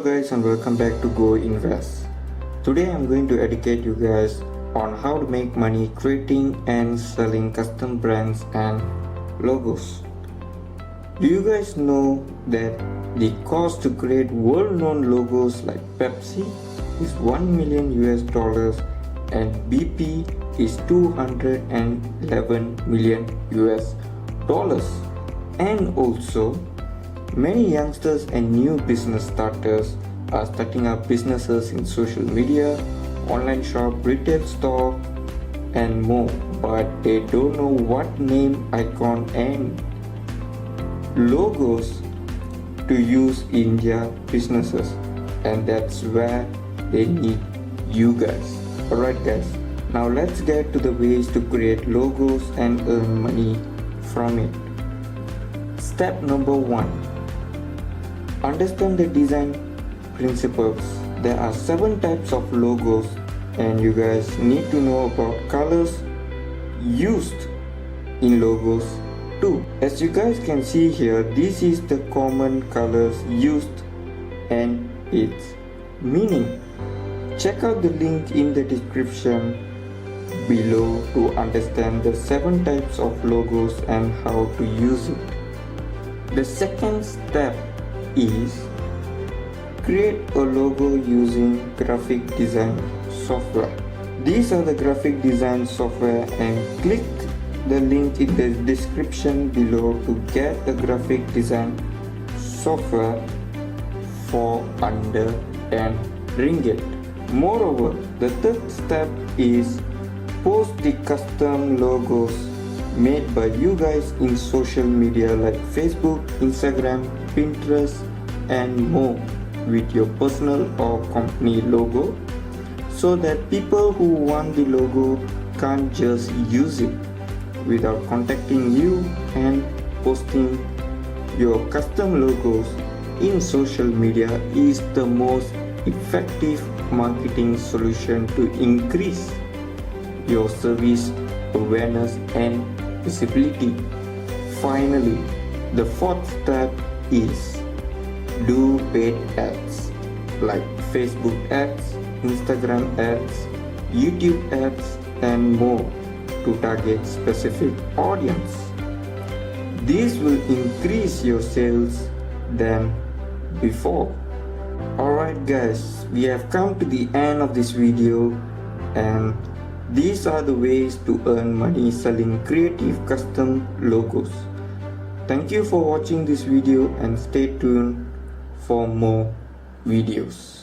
Hello guys and welcome back to Go Invest. Today I'm going to educate you guys on how to make money creating and selling custom brands and logos. Do you guys know that the cost to create world-known logos like Pepsi is $1 million and BP is $211 million and also many youngsters and new business starters are starting up businesses in social media, online shop, retail store and more, but they don't know what name, icon and logos to use in their businesses, and that's where they need you guys. Alright guys, now let's get to the ways to create logos and earn money from it. Step number 1. Understand the design principles. There are 7 types of logos and you guys need to know about colors used in logos too. As you guys can see here, this is the common colors used and its meaning. Check out the link in the description below to understand the 7 types of logos and how to use it. The second step is create a logo using graphic design software. These are the graphic design software and click the link in the description below to get the graphic design software for under 10 ringgit. Moreover, the third step is post the custom logos made by you guys in social media like Facebook, Instagram, Pinterest and more with your personal or company logo, so that people who want the logo can't just use it without contacting you, and posting your custom logos in social media is the most effective marketing solution to increase your service awareness and visibility. Finally, the fourth step is do paid ads like Facebook ads, Instagram ads, YouTube ads and more to target specific audience. This will increase your sales than before. Alright guys, we have come to the end of this video and these are the ways to earn money selling creative custom logos. Thank you for watching this video and stay tuned for more videos.